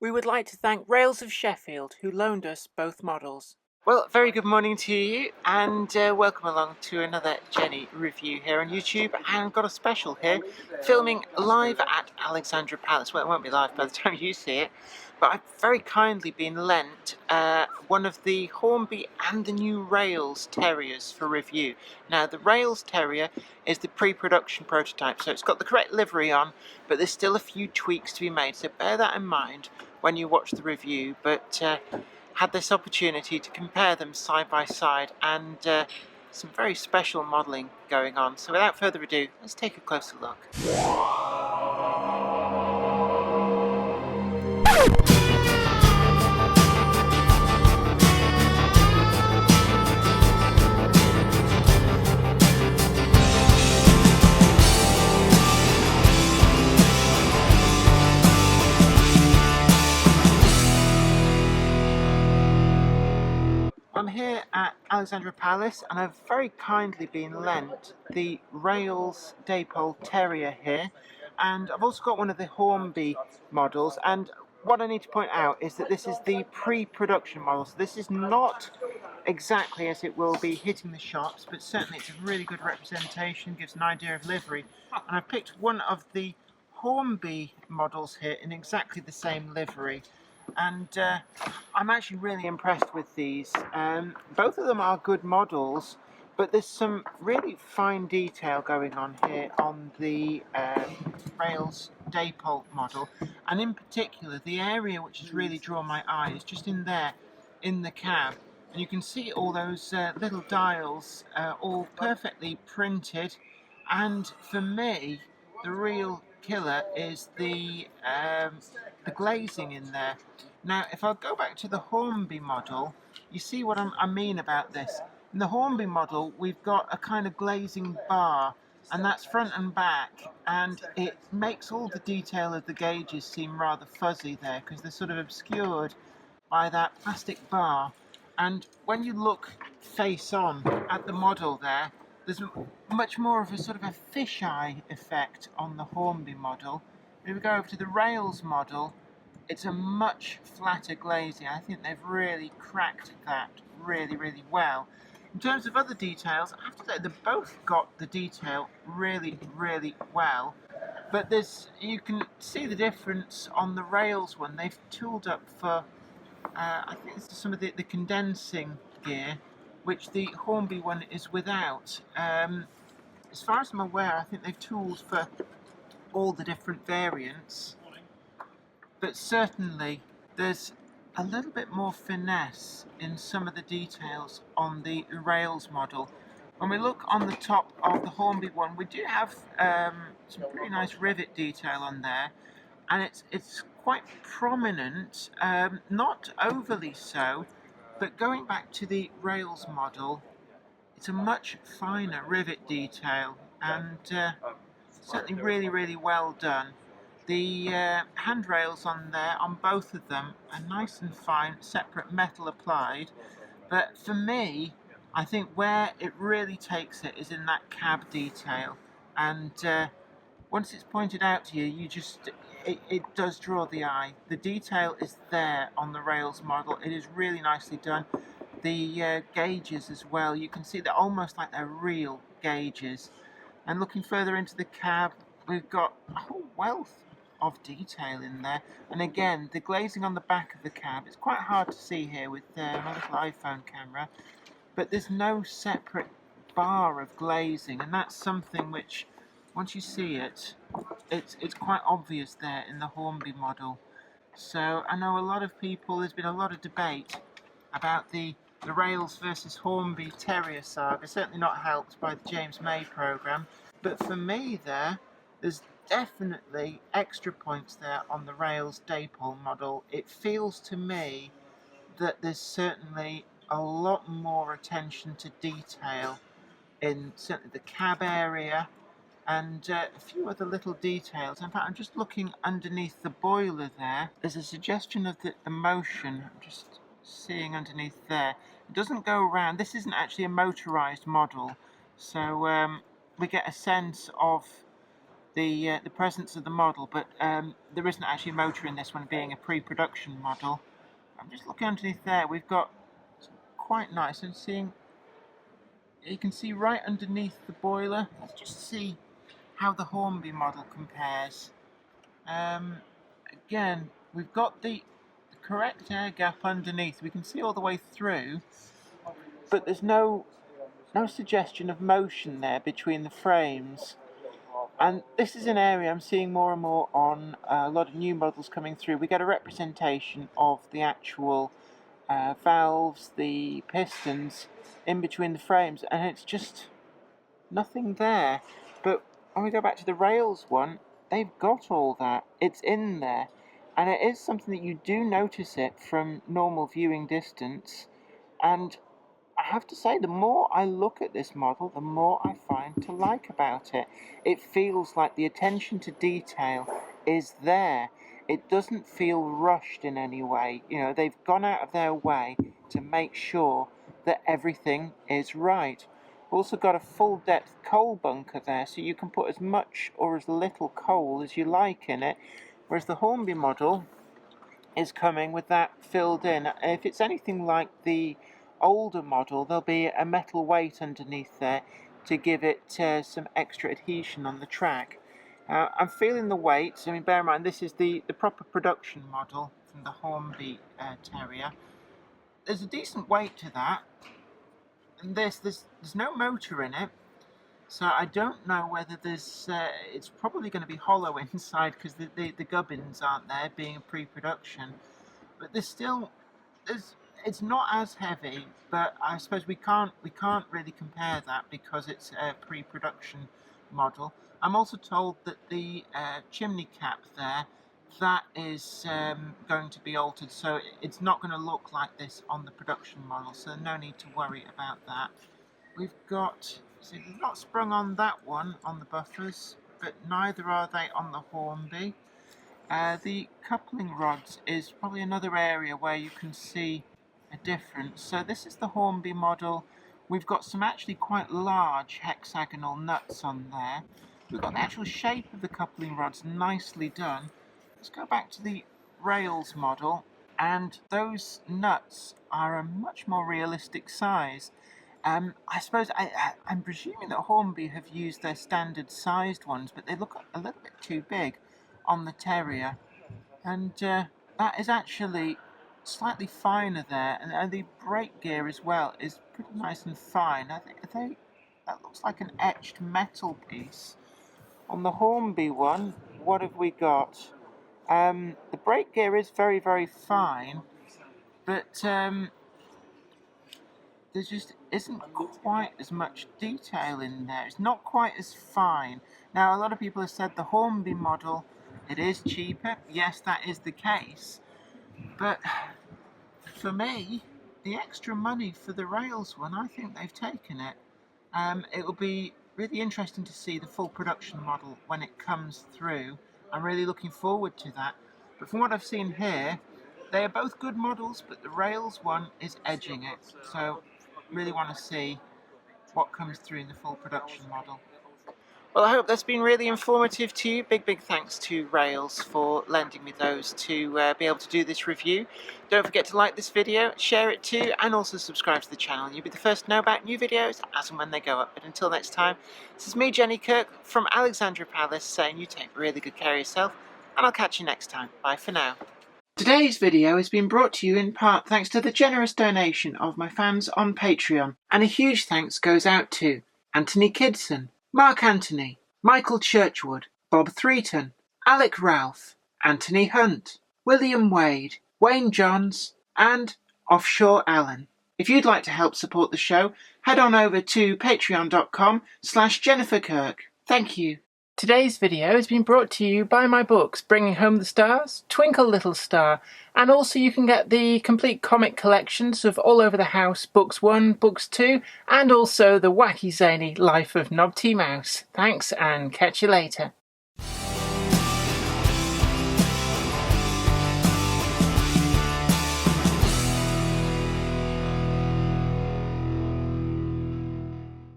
We would like to thank Rails of Sheffield, who loaned us both models. Well, very good morning to you, and welcome along to another Jenny review here on YouTube. And got a special here, filming live at Alexandra Palace. Well, it won't be live by the time you see it, but I've very kindly been lent one of the Hornby and the new Rails Terriers for review. Now, the Rails Terrier is the pre-production prototype, so it's got the correct livery on, but there's still a few tweaks to be made, so bear that in mind when you watch the review. But had this opportunity to compare them side by side, and some very special modelling going on. So without further ado, let's take a closer look. I'm here at Alexandra Palace, and I've very kindly been lent the Rails Dapol Terrier here, and I've also got one of the Hornby models. And what I need to point out is that this is the pre-production model, so this is not exactly as it will be hitting the shops, but certainly it's a really good representation, gives an idea of livery. And I've picked one of the Hornby models here in exactly the same livery, and I'm actually really impressed with these. Both of them are good models, but there's some really fine detail going on here on the Rails Dapol model, and in particular the area which has really drawn my eye is just in there in the cab, and you can see all those little dials all perfectly printed. And for me, the real killer is the glazing in there. Now, if I go back to the Hornby model, you see what I mean about this. In the Hornby model, we've got a kind of glazing bar, and that's front and back, and it makes all the detail of the gauges seem rather fuzzy there, because they're sort of obscured by that plastic bar. And when you look face on at the model there, there's much more of a sort of a fisheye effect on the Hornby model. If we go over to the Rails model, it's a much flatter glazing. I think they've really cracked that really, really well. In terms of other details, I have to say they've both got the detail really, really well. But you can see the difference on the Rails one. They've tooled up for, I think this is some of the condensing gear, which the Hornby one is without. As far as I'm aware, I think they've tooled for all the different variants, but certainly there's a little bit more finesse in some of the details on the Rails model. When we look on the top of the Hornby one, we do have some pretty nice rivet detail on there, and it's quite prominent, not overly so, but going back to the Rails model, it's a much finer rivet detail, and certainly really, really well done. The handrails on there, on both of them, are nice and fine, separate metal applied. But for me, I think where it really takes it is in that cab detail. And once it's pointed out to you, it does draw the eye. The detail is there on the Rails model. It is really nicely done. The gauges as well, you can see they're almost like they're real gauges. And looking further into the cab, we've got a whole wealth of detail in there. And again, the glazing on the back of the cab, it's quite hard to see here with my little iPhone camera, but there's no separate bar of glazing, and that's something which, once you see it, it's quite obvious there in the Hornby model. So I know a lot of people, there's been a lot of debate about the Rails versus Hornby Terrier saga, certainly not helped by the James May programme, but for me there's definitely extra points there on the Rails Dapol model. It feels to me that there's certainly a lot more attention to detail in certainly the cab area, and a few other little details. In fact, I'm just looking underneath the boiler there. There's a suggestion of the motion. I'm just seeing underneath there. It doesn't go around. This isn't actually a motorised model, so we get a sense of the presence of the model, but there isn't actually a motor in this one, being a pre-production model. I'm just looking underneath there. We've got quite nice, and seeing, you can see right underneath the boiler. Let's just see how the Hornby model compares. Again, we've got the correct air gap underneath. We can see all the way through, but there's no suggestion of motion there between the frames. And this is an area I'm seeing more and more on a lot of new models coming through. We get a representation of the actual valves, the pistons in between the frames, and it's just nothing there. But when we go back to the rails one, they've got all that. It's in there, and it is something that you do notice it from normal viewing distance. And I have to say, the more I look at this model, the more I find to like about it. It feels like the attention to detail is there. It doesn't feel rushed in any way. You know, they've gone out of their way to make sure that everything is right. We've also got a full depth coal bunker there, so you can put as much or as little coal as you like in it, whereas the Hornby model is coming with that filled in. If it's anything like the older model, there'll be a metal weight underneath there to give it some extra adhesion on the track. I'm feeling the weight. I mean, bear in mind, this is the proper production model from the Hornby Terrier. There's a decent weight to that, and there's no motor in it, so I don't know whether there's it's probably going to be hollow inside because the gubbins aren't there, being a pre-production. But it's not as heavy, but I suppose we can't really compare that because it's a pre-production model. I'm also told that the chimney cap there, that is going to be altered, so it's not going to look like this on the production model, so no need to worry about that. We've got, see, they've not sprung on that one on the buffers, but neither are they on the Hornby. The coupling rods is probably another area where you can see a difference. So this is the Hornby model. We've got some actually quite large hexagonal nuts on there. We've got the actual shape of the coupling rods nicely done. Let's go back to the rails model, and those nuts are a much more realistic size. I suppose I'm presuming that Hornby have used their standard sized ones, but they look a little bit too big on the Terrier, and that is actually slightly finer there, and the brake gear as well is pretty nice and fine. I think that looks like an etched metal piece. On the Hornby one, what have we got? The brake gear is very, very fine, but there just isn't quite as much detail in there. It's not quite as fine. Now, a lot of people have said the Hornby model, it is cheaper. Yes, that is the case. But for me, the extra money for the rails one, I think they've taken it. It will be really interesting to see the full production model when it comes through. I'm really looking forward to that. But from what I've seen here, they are both good models, but the rails one is edging it. So really want to see what comes through in the full production model. Well, I hope that's been really informative to you. Big thanks to Rails for lending me those to be able to do this review. Don't forget to like this video, share it too, and also subscribe to the channel. You'll be the first to know about new videos as and when they go up. But until next time, this is me, Jenny Kirk, from Alexandra Palace, saying you take really good care of yourself, and I'll catch you next time. Bye for now. Today's video has been brought to you in part thanks to the generous donation of my fans on Patreon, and a huge thanks goes out to Anthony Kidson, Mark Anthony, Michael Churchwood, Bob Threeton, Alec Ralph, Anthony Hunt, William Wade, Wayne Johns, and Offshore Alan. If you'd like to help support the show, head on over to patreon.com/Jennifer Kirk. Thank you. Today's video has been brought to you by my books, Bringing Home the Stars, Twinkle Little Star, and also you can get the complete comic collections of All Over the House, Books 1, Books 2, and also the wacky zany Life of Knob T. Mouse. Thanks, and catch you later.